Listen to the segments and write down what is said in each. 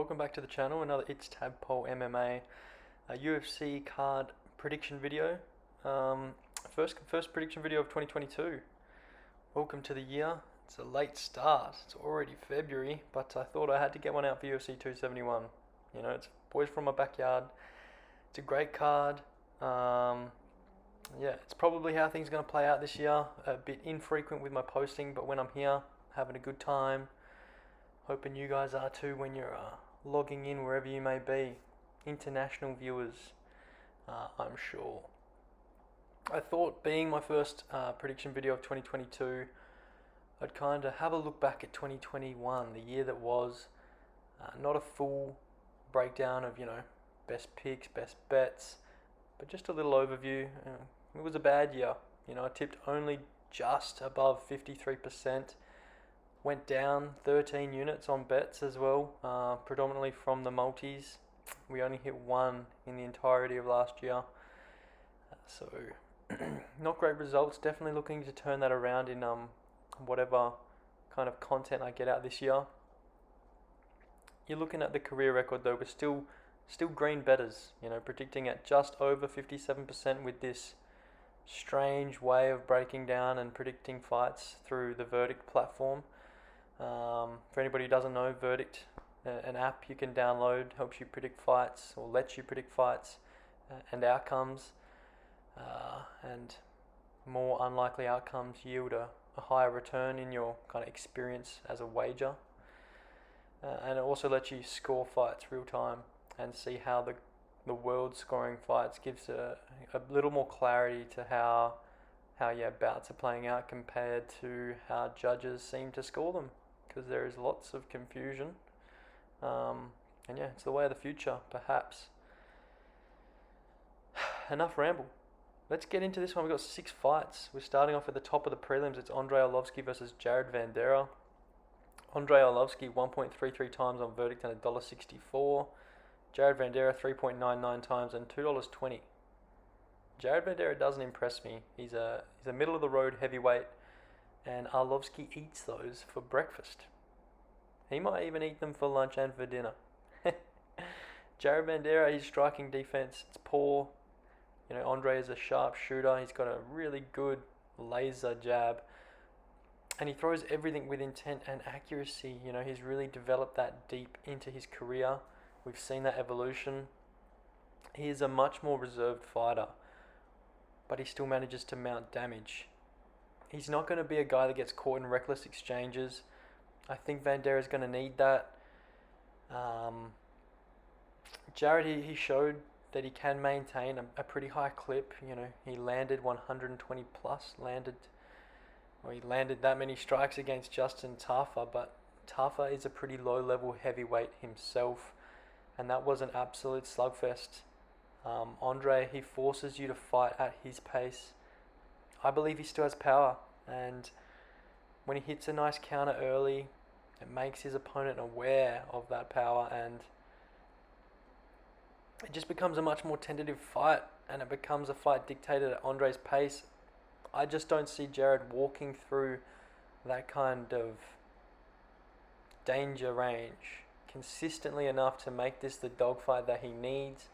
welcome back to the channel. It's Tadpole MMA, a UFC card prediction video. First prediction video of 2022. Welcome to the year. It's a late start. It's already February, but I thought I had to get one out for UFC 271. You know, it's boys from my backyard. It's a great card. Yeah, it's probably how things are going to play out this year. A bit infrequent with my posting, but when I'm here, having a good time. Hoping you guys are too when you're logging in wherever you may be. International viewers, I'm sure. I thought being my first prediction video of 2022, I'd kind of have a look back at 2021, the year that was. Not a full breakdown of, best picks, best bets, but just a little overview. It was a bad year. I tipped only just above 53%. Went down 13 units on bets as well, predominantly from the multis. We only hit one in the entirety of last year. So, not great results. Definitely looking to turn that around in whatever kind of content I get out this year. You're looking at the career record though, we're still green betters, predicting at just over 57% with this strange way of breaking down and predicting fights through the Verdict platform. For anybody who doesn't know, Verdict, an app you can download, helps you predict fights or lets you predict fights and outcomes, and more unlikely outcomes yield a higher return in your kind of experience as a wager. And it also lets you score fights real time and see how the world scoring fights gives a little more clarity to how bouts are playing out compared to how judges seem to score them, because there is lots of confusion. And yeah, it's the way of the future, perhaps. Enough ramble. Let's get into this one. We've got 6 fights. We're starting off at the top of the prelims. It's Andrei Arlovski versus Jade Vanderaa. Andrei Arlovski 1.33 times on Verdict and $1.64. Jade Vanderaa 3.99 times and $2.20. Jade Vanderaa doesn't impress me. He's a middle of the road heavyweight, and Arlovski eats those for breakfast. He might even eat them for lunch and for dinner. Jade Vanderaa, his striking defense, it's poor. Andrei is a sharp shooter. He's got a really good laser jab, and he throws everything with intent and accuracy. He's really developed that deep into his career. We've seen that evolution. He is a much more reserved fighter, but he still manages to mount damage. He's not going to be a guy that gets caught in reckless exchanges. I think Vanderaa is going to need that. Jared, he showed that he can maintain a pretty high clip. He landed 120 plus, he landed that many strikes against Justin Tafa, but Tafa is a pretty low level heavyweight himself, and that was an absolute slugfest. Andrei, he forces you to fight at his pace. I believe he still has power, and when he hits a nice counter early, it makes his opponent aware of that power, and it just becomes a much more tentative fight, and it becomes a fight dictated at Andrei's pace. I just don't see Jared walking through that kind of danger range consistently enough to make this the dogfight that he needs.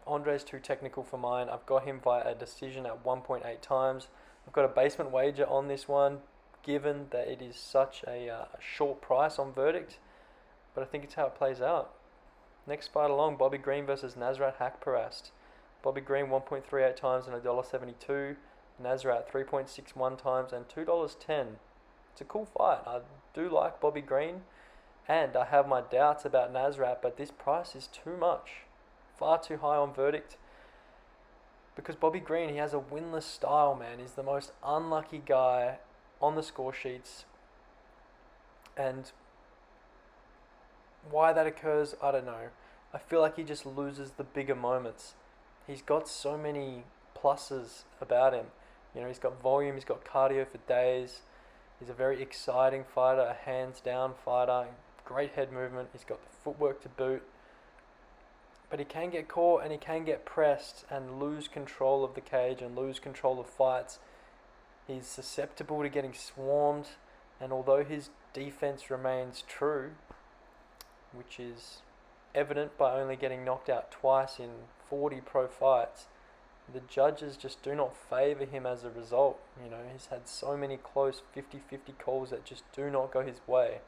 Andrei's too technical for mine. I've got him via a decision at 1.8 times. I've got a basement wager on this one, given that it is such a short price on Verdict, but I think it's how it plays out. Next fight along, Bobby Green versus Nazareth Hakparast. Bobby Green 1.38 times and $1.72. Nazareth 3.61 times and $2.10. It's a cool fight. I do like Bobby Green, and I have my doubts about Nazareth, but this price is too much. Far too high on Verdict. Because Bobby Green, he has a winless style, man. He's the most unlucky guy on the score sheets. And why that occurs, I don't know. I feel like he just loses the bigger moments. He's got so many pluses about him. He's got volume, he's got cardio for days. He's a very exciting fighter, a hands-down fighter. Great head movement. He's got the footwork to boot. But he can get caught and he can get pressed and lose control of the cage and lose control of fights. He's susceptible to getting swarmed, and although his defense remains true, which is evident by only getting knocked out twice in 40 pro fights. The judges just do not favour him as a result. You know, he's had so many close 50-50 calls that just do not go his way.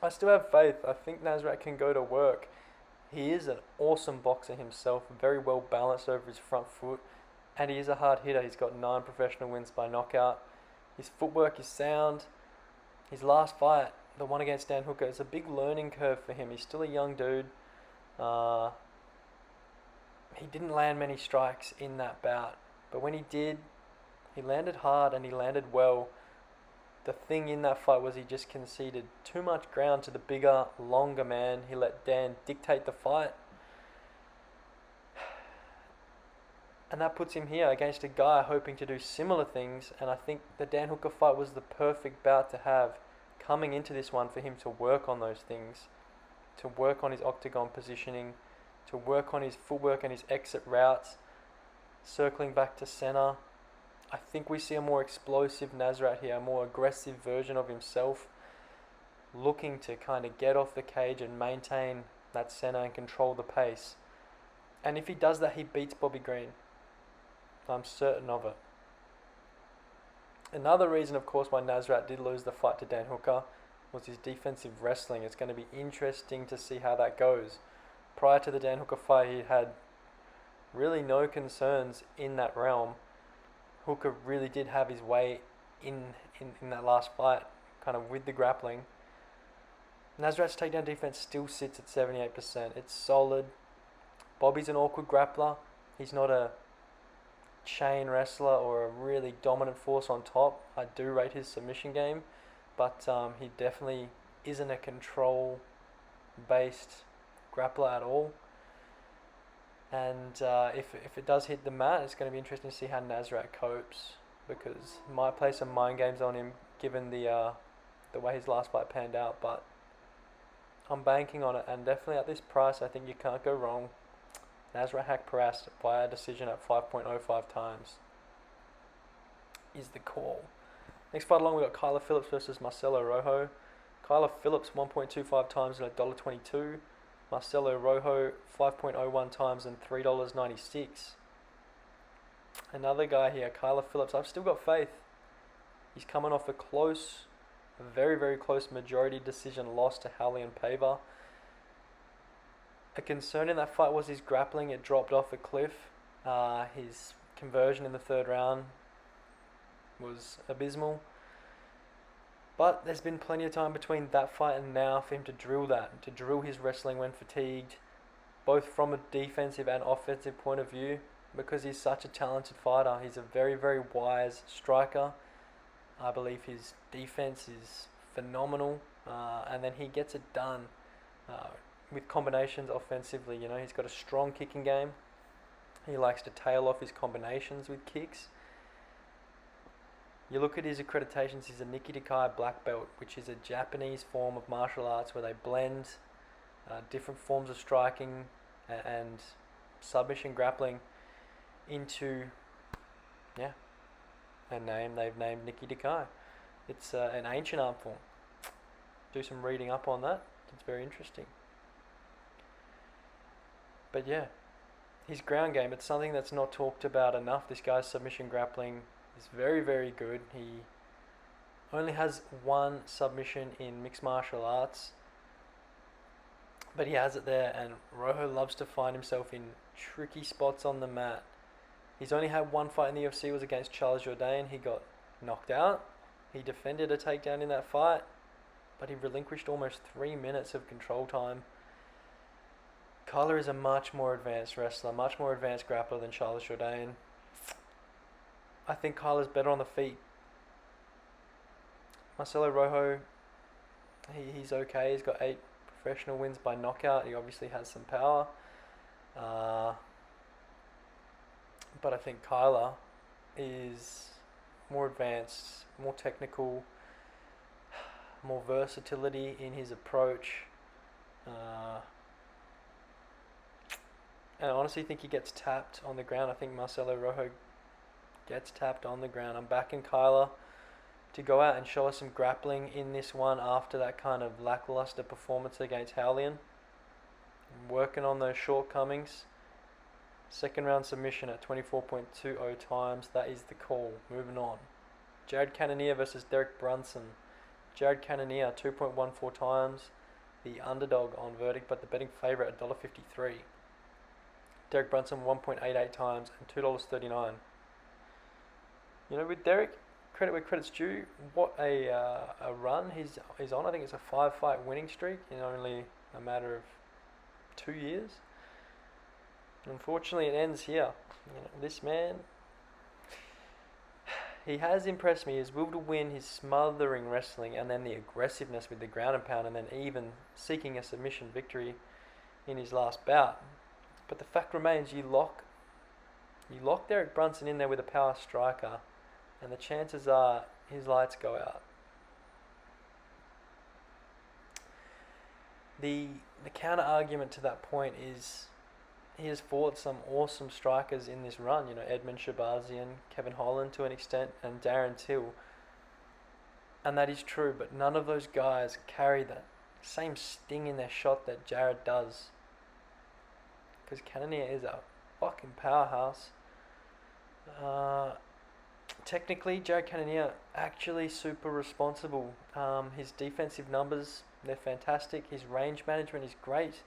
I still have faith. I think Nazareth can go to work. He is an awesome boxer himself, very well balanced over his front foot, and he is a hard hitter. He's got 9 professional wins by knockout. His footwork is sound. His last fight, the one against Dan Hooker, is a big learning curve for him. He's still a young dude. He didn't land many strikes in that bout, but when he did, he landed hard and he landed well. The thing in that fight was he just conceded too much ground to the bigger, longer man. He let Dan dictate the fight. And that puts him here against a guy hoping to do similar things, and I think the Dan Hooker fight was the perfect bout to have coming into this one for him to work on those things, to work on his octagon positioning, to work on his footwork and his exit routes, circling back to center. I think we see a more explosive Nazareth here, a more aggressive version of himself, looking to kind of get off the cage and maintain that center and control the pace. And if he does that, he beats Bobby Green. I'm certain of it. Another reason, of course, why Nazareth did lose the fight to Dan Hooker was his defensive wrestling. It's going to be interesting to see how that goes. Prior to the Dan Hooker fight, he had really no concerns in that realm. Hooker really did have his way in that last fight, kind of with the grappling. Nazareth's takedown defense still sits at 78%. It's solid. Bobby's an awkward grappler. He's not a chain wrestler or a really dominant force on top. I do rate his submission game, but he definitely isn't a control-based grappler at all. And if it does hit the mat, it's going to be interesting to see how Nazareth copes, because he might play some mind games on him given the way his last fight panned out. But I'm banking on it, and definitely at this price, I think you can't go wrong. Nazareth Parast via decision at 5.05 times is the call. Next fight along, we got Kyler Phillips versus Marcelo Rohe. Kyler Phillips 1.25 times and $1.22. Marcelo Rohe 5.01 times and $3.96. Another guy here, Kyler Phillips. I've still got faith. He's coming off a very, very close majority decision loss to Hallian Paver. A concern in that fight was his grappling. It dropped off a cliff. His conversion in the third round was abysmal. But there's been plenty of time between that fight and now for him to drill that, to drill his wrestling when fatigued, both from a defensive and offensive point of view, because he's such a talented fighter. He's a very, very wise striker. I believe his defense is phenomenal, and then he gets it done with combinations offensively. You know, he's got a strong kicking game. He likes to tail off his combinations with kicks. You look at his accreditations, he's a Nikita black belt, which is a Japanese form of martial arts where they blend different forms of striking and submission grappling into a name they've named Nikita. It's an ancient art form. Do some reading up on that. It's very interesting. But yeah, his ground game, it's something that's not talked about enough. This guy's submission grappling is very, very good. He only has one submission in mixed martial arts, but he has it there, and Rohe loves to find himself in tricky spots on the mat. He's only had one fight in the UFC, was against Charles Jourdain. He got knocked out. He defended a takedown in that fight, but he relinquished almost 3 minutes of control time. Kyler is a much more advanced wrestler, much more advanced grappler than Charles Jourdain. I think Kyler's better on the feet. Marcelo Rohe, he's okay. He's got 8 professional wins by knockout. He obviously has some power. But I think Kyler is more advanced, more technical, more versatility in his approach. And I honestly think he gets tapped on the ground. I think Marcelo Rohe gets tapped on the ground. I'm backing Kyler. to go out and show us some grappling in this one after that kind of lackluster performance against Halion. Working on those shortcomings. Second round submission at 24.20 times. That is the call. Moving on. Jade Cannonia versus Derrick Brunson. Jade Cannonia 2.14 times. The underdog on verdict, but the betting favourite at $1.53. Derrick Brunson 1.88 times and $2.39. You know, with Derrick, credit where credit's due. What a run he's on. I think it's a 5-fight winning streak in only a matter of 2 years. Unfortunately, it ends here. You know, this man, he has impressed me. His will to win, his smothering wrestling, and then the aggressiveness with the ground and pound, and then even seeking a submission victory in his last bout. But the fact remains, you lock Derrick Brunson in there with a power striker, and the chances are his lights go out. The counter argument to that point is he has fought some awesome strikers in this run. You know, Edmund Shabazian, Kevin Holland to an extent, and Darren Till. And that is true, but none of those guys carry that same sting in their shot that Jared does. Because Cannonia is a fucking powerhouse. Technically, Jade Cannonia actually super responsible. His defensive numbers, they're fantastic. His range management is great.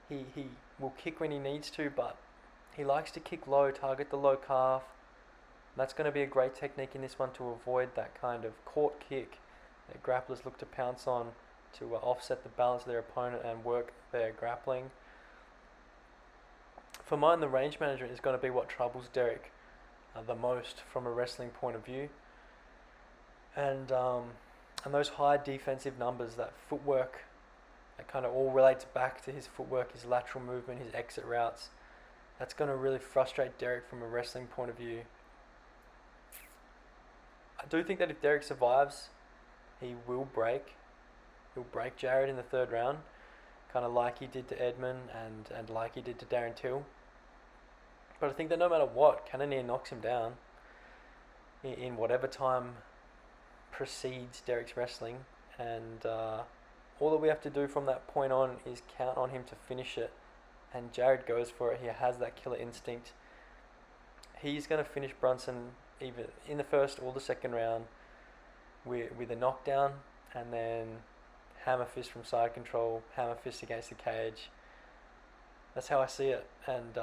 He will kick when he needs to, but he likes to kick low, target the low calf. That's going to be a great technique in this one to avoid that kind of caught kick that grapplers look to pounce on to offset the balance of their opponent and work their grappling. For mine, the range management is going to be what troubles Derrick the most from a wrestling point of view. And those high defensive numbers, that footwork, that kind of all relates back to his footwork, his lateral movement, his exit routes. That's going to really frustrate Derrick from a wrestling point of view. I do think that if Derrick survives, he will break. He'll break Jared in the third round, kind of like he did to Edmund and like he did to Darren Till. But I think that no matter what, Cannonia knocks him down in whatever time precedes Derrick's wrestling, and all that we have to do from that point on is count on him to finish it, and Jared goes for it. He has that killer instinct. He's going to finish Brunson either in the first or the second round with a knockdown, and then hammer fist from side control, hammer fist against the cage. That's how I see it. And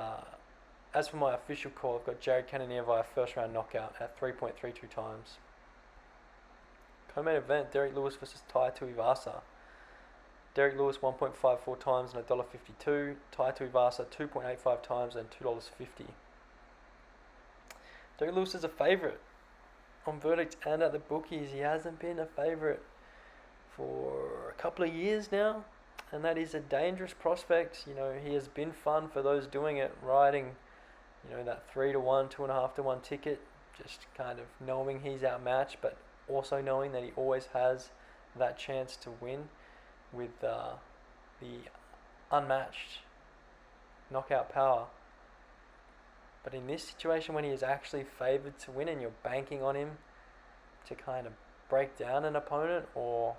as for my official call, I've got Jade Cannonia via first round knockout at 3.32 times. Co-main event, Derrick Lewis versus Tai Tuivasa. Derrick Lewis 1.54 times and $1.52. Tai Tuivasa 2.85 times and $2.50. Derrick Lewis is a favourite on verdict and at the bookies. He hasn't been a favourite for a couple of years now, and that is a dangerous prospect. You know, he has been fun for those doing it, riding, you know, that 3-1, 2.5-1 ticket, just kind of knowing he's outmatched, but also knowing that he always has that chance to win with the unmatched knockout power. But in this situation, when he is actually favoured to win and you're banking on him to kind of break down an opponent or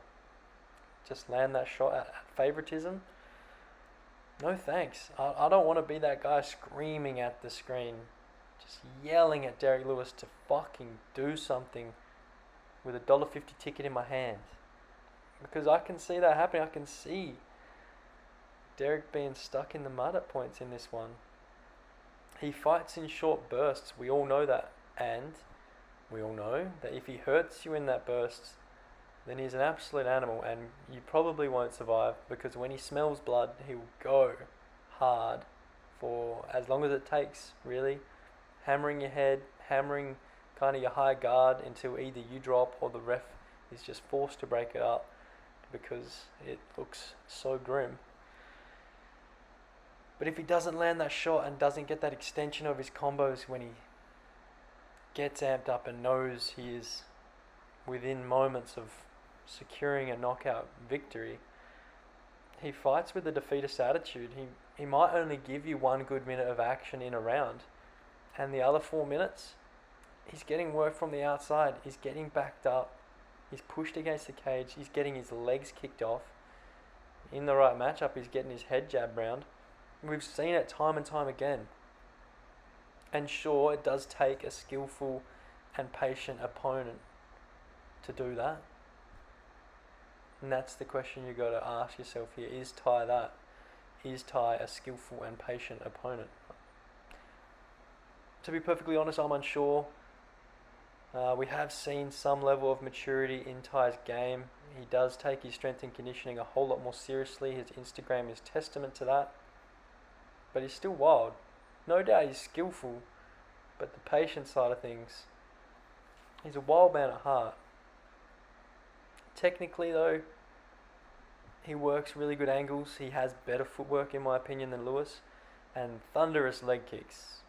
just land that shot at favoritism, no thanks. I don't want to be that guy screaming at the screen, just yelling at Derrick Lewis to fucking do something with a $1.50 ticket in my hand. Because I can see that happening. I can see Derrick being stuck in the mud at points in this one. He fights in short bursts. We all know that. And we all know that if he hurts you in that burst, then he's an absolute animal, and you probably won't survive, because when he smells blood, he will go hard for as long as it takes, really. Hammering your head, hammering kind of your high guard until either you drop or the ref is just forced to break it up because it looks so grim. But if he doesn't land that shot and doesn't get that extension of his combos when he gets amped up and knows he is within moments of securing a knockout victory, he fights with a defeatist attitude. He might only give you 1 good minute of action in a round, and the other 4 minutes, he's getting work from the outside. He's getting backed up. He's pushed against the cage. He's getting his legs kicked off. In the right matchup, he's getting his head jabbed round. We've seen it time and time again. And sure, it does take a skillful and patient opponent to do that. And that's the question you got to ask yourself here. Is Ty that? Is Ty a skillful and patient opponent? To be perfectly honest, I'm unsure. We have seen some level of maturity in Ty's game. He does take his strength and conditioning a whole lot more seriously. His Instagram is testament to that. But he's still wild. No doubt he's skillful, but the patient side of things, he's a wild man at heart. Technically though, he works really good angles. He has better footwork in my opinion than Lewis, and thunderous leg kicks.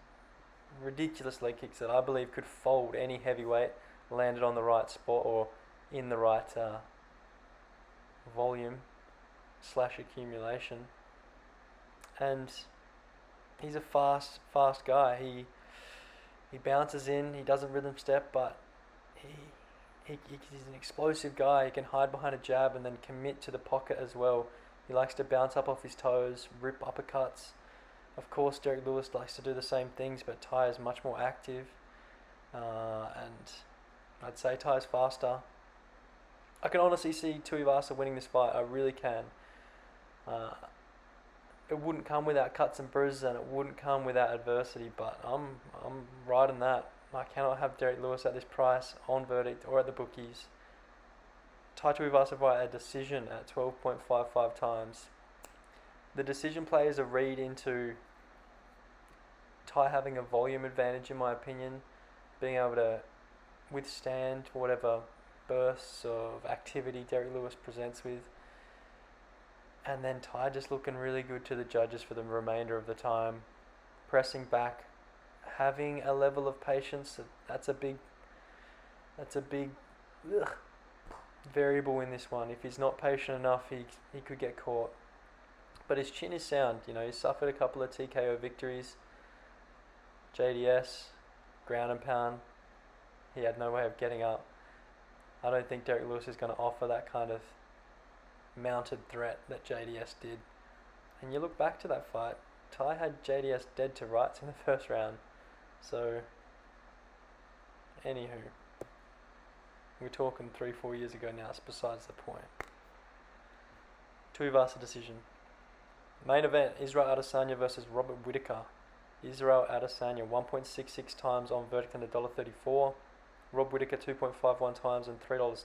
Ridiculous leg kicks that I believe could fold any heavyweight landed on the right spot or in the right volume / accumulation. And he's a fast guy. He bounces in. He doesn't rhythm step, but he's an explosive guy. He can hide behind a jab and then commit to the pocket as well. He likes to bounce up off his toes, rip uppercuts. Of course, Derrick Lewis likes to do the same things, but Ty is much more active. And I'd say Ty is faster. I can honestly see Tuivasa winning this fight. I really can. It wouldn't come without cuts and bruises, and it wouldn't come without adversity. But I'm riding that. I cannot have Derrick Lewis at this price on verdict or at the bookies. Tai Tuivasa via a decision at 12.55 times. The decision play is a read into Ty having a volume advantage, in my opinion, being able to withstand whatever bursts of activity Derrick Lewis presents with, and then Ty just looking really good to the judges for the remainder of the time, pressing back, having a level of patience. That's a big variable in this one. If he's not patient enough, he could get caught. But his chin is sound. He's suffered a couple of TKO victories. JDS, ground and pound. He had no way of getting up. I don't think Derrick Lewis is going to offer that kind of mounted threat that JDS did. And you look back to that fight, Ty had JDS dead to rights in the first round. So, anywho, we're talking 3-4 years ago now. It's besides the point. Tuivasa decision. Main event, Israel Adesanya versus Robert Whittaker. Israel Adesanya 1.66 times on verdict and $1.34. Rob Whittaker 2.51 times and $3.10.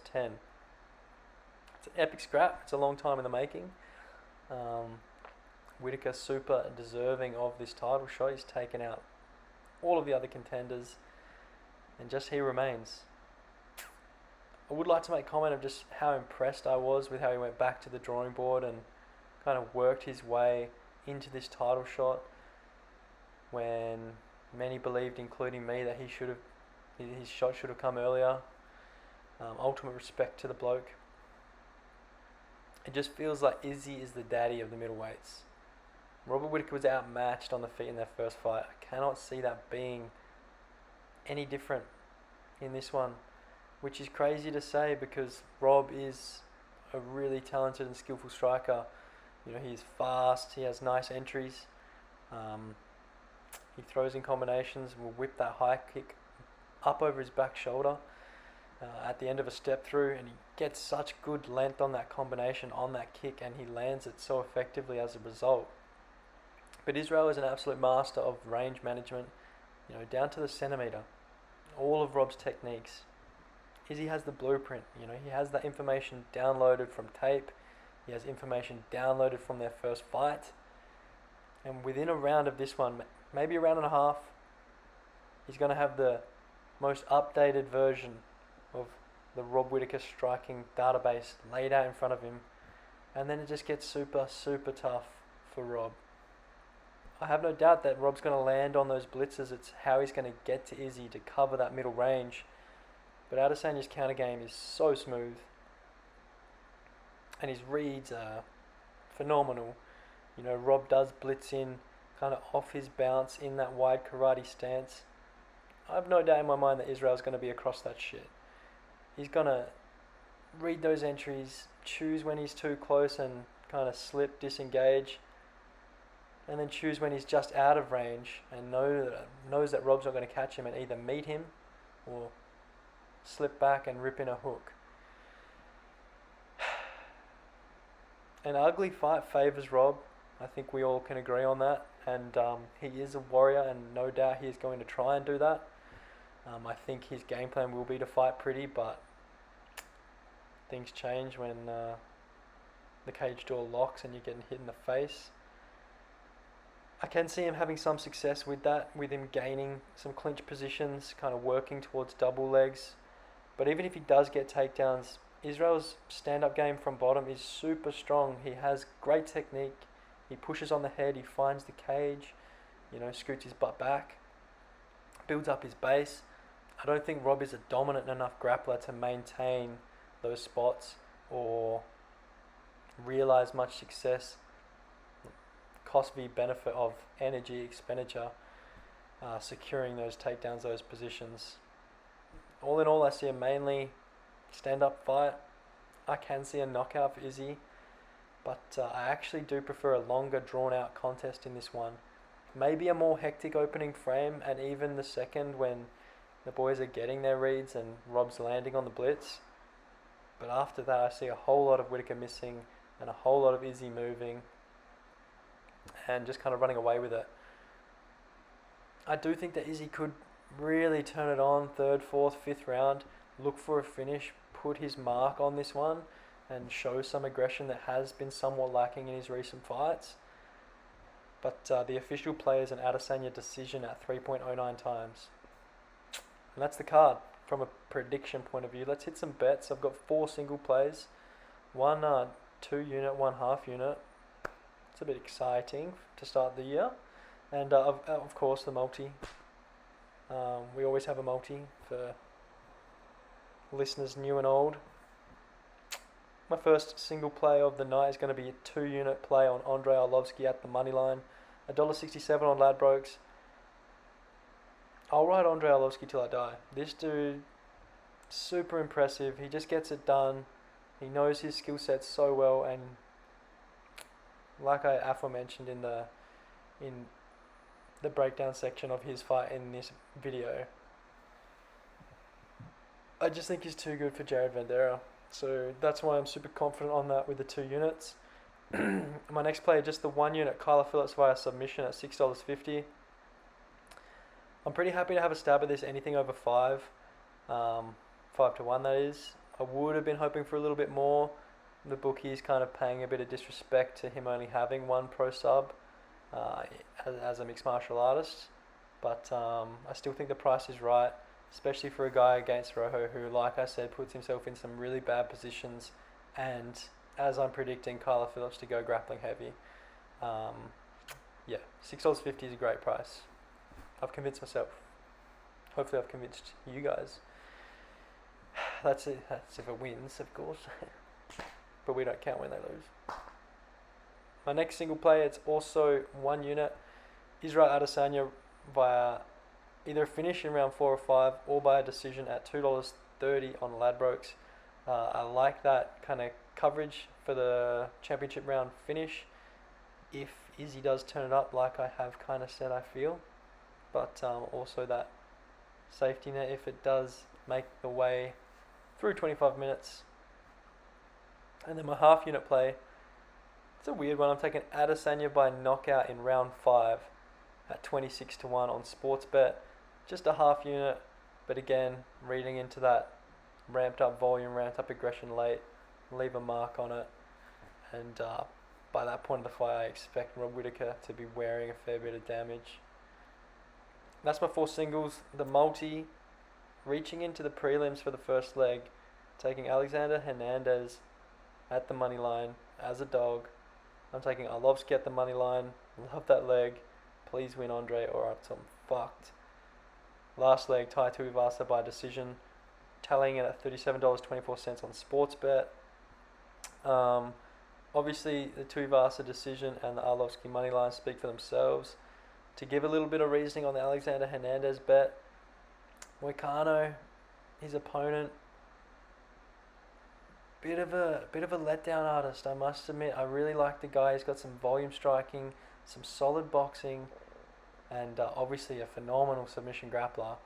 It's an epic scrap. It's a long time in the making. Whittaker super deserving of this title shot. He's taken out all of the other contenders, and just he remains. I would like to make comment of just how impressed I was with how he went back to the drawing board and kind of worked his way into this title shot when many believed, including me, that his shot should have come earlier. Ultimate respect to the bloke. It just feels like Izzy is the daddy of the middleweights. Robert Whittaker was outmatched on the feet in their first fight. I cannot see that being any different in this one, which is crazy to say because Rob is a really talented and skillful striker. He's fast, he has nice entries. He throws in combinations, will whip that high kick up over his back shoulder at the end of a step through, and he gets such good length on that combination, on that kick, and he lands it so effectively as a result. But Israel is an absolute master of range management, down to the centimetre. All of Rob's techniques. Izzy has the blueprint, he has that information downloaded from tape. He has information downloaded from their first fight. And within a round of this one, maybe a round and a half, he's going to have the most updated version of the Rob Whittaker striking database laid out in front of him. And then it just gets super, super tough for Rob. I have no doubt that Rob's going to land on those blitzes. It's how he's going to get to Izzy to cover that middle range. But Adesanya's counter game is so smooth. And his reads are phenomenal. Rob does blitz in kind of off his bounce in that wide karate stance. I have no doubt in my mind that Israel's going to be across that shit. He's going to read those entries, choose when he's too close and kind of slip, disengage, and then choose when he's just out of range and knows that Rob's not going to catch him, and either meet him or slip back and rip in a hook. An ugly fight favours Rob. I think we all can agree on that. And he is a warrior, and no doubt he is going to try and do that. I think his game plan will be to fight pretty, but things change when the cage door locks and you're getting hit in the face. I can see him having some success with that, with him gaining some clinch positions, kind of working towards double legs. But even if he does get takedowns, Israel's stand-up game from bottom is super strong. He has great technique. He pushes on the head, he finds the cage, scoots his butt back, builds up his base. I don't think Rob is a dominant enough grappler to maintain those spots or realise much success, cost v benefit of energy expenditure, securing those takedowns, those positions. All in all, I see a mainly stand-up fight. I can see a knockout for Izzy, but I actually do prefer a longer, drawn-out contest in this one. Maybe a more hectic opening frame, and even the second when the boys are getting their reads and Rob's landing on the blitz. But after that, I see a whole lot of Whittaker missing and a whole lot of Izzy moving and just kind of running away with it. I do think that Izzy could really turn it on third, fourth, fifth round, look for a finish, put his mark on this one and show some aggression that has been somewhat lacking in his recent fights. But the official play is an Adesanya decision at 3.09 times. And that's the card from a prediction point of view. Let's hit some bets. I've got 4 single plays, 1 2-unit, 1 half-unit. It's a bit exciting to start the year. And of course the multi. We always have a multi for listeners new and old. My first single play of the night is going to be a 2-unit play on Andrei Arlovski at the money line. $1.67 on Ladbrokes. I'll ride Andrei Arlovski till I die. This dude, super impressive. He just gets it done. He knows his skill set so well, and like I aforementioned in the breakdown section of his fight in this video, I just think he's too good for Jared Vanderaa. So that's why I'm super confident on that with the 2 units. My next play, just the 1 unit, Phillips via submission at $6.50. I'm pretty happy to have a stab at this, anything over 5. 5 to 1 that is. I would have been hoping for a little bit more. The bookie's kind of paying a bit of disrespect to him only having 1 pro sub as a mixed martial artist. But I still think the price is right, especially for a guy against Rohe who, like I said, puts himself in some really bad positions, and as I'm predicting, Phillips to go grappling heavy. Yeah, $6.50 is a great price. I've convinced myself. Hopefully I've convinced you guys. That's it. That's if it wins, of course. But we don't count when they lose. My next single play, it's also 1 unit. Israel Adesanya via either a finish in round 4 or 5 or by a decision at $2.30 on Ladbrokes. I like that kind of coverage for the championship round finish if Izzy does turn it up, like I have kind of said I feel. But also that safety net if it does make the way through 25 minutes. And then my half unit play, it's a weird one. I'm taking Adesanya by knockout in round 5 at 26 to 1 on Sportsbet. Just a half unit, but again, reading into that ramped up volume, ramped up aggression late, leave a mark on it. And by that point of the fight, I expect Rob Whittaker to be wearing a fair bit of damage. That's my 4 singles. The multi, reaching into the prelims for the first leg, taking Alexander Hernandez at the money line as a dog. I'm taking Arlovski at the money line. Love that leg. Please win, Andrei, or else I'm fucked. Last leg, Tai Tuivasa by decision, tallying it at $37.24 on Sportsbet. Obviously, the Tuivasa decision and the Arlovski money line speak for themselves. To give a little bit of reasoning on the Alexander Hernandez bet, Moicano, his opponent, bit of a letdown artist, I must admit. I really like the guy. He's got some volume striking, some solid boxing, and obviously a phenomenal submission grappler.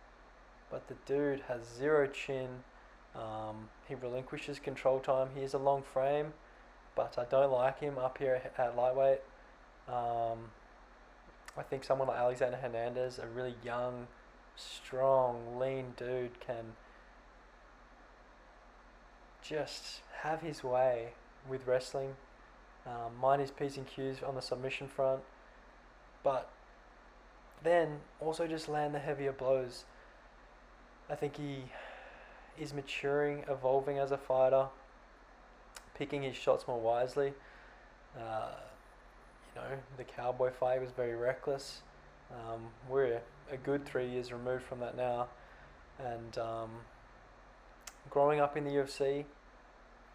But the dude has zero chin. He relinquishes control time. He has a long frame, but I don't like him up here at lightweight. I think someone like Alexander Hernandez, a really young, strong, lean dude, can just have his way with wrestling. Mind his P's and Q's on the submission front, but then also just land the heavier blows. I think he is maturing, evolving as a fighter, picking his shots more wisely. The Cowboy fight was very reckless. We're a good 3 years removed from that now, and growing up in the UFC,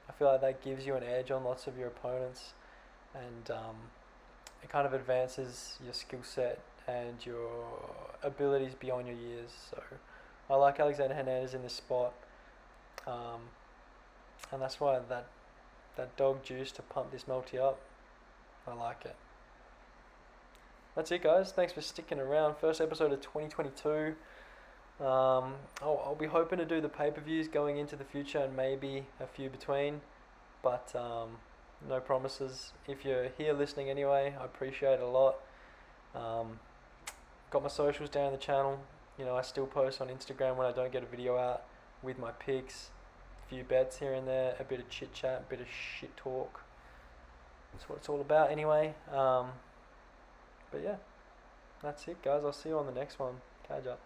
I feel like that gives you an edge on lots of your opponents, and it kind of advances your skill set and your abilities beyond your years. So I like Alexander Hernandez in this spot, and that's why that dog juice to pump this multi up, I like it. That's it, guys. Thanks for sticking around. First episode of 2022. I'll be hoping to do the pay-per-views going into the future, and maybe a few between, but no promises. If you're here listening anyway, I appreciate it a lot. Got my socials down in the channel. I still post on Instagram when I don't get a video out with my picks, a few bets here and there, a bit of chit chat, a bit of shit talk. That's what it's all about anyway. But yeah, that's it, guys. I'll see you on the next one. Catch up.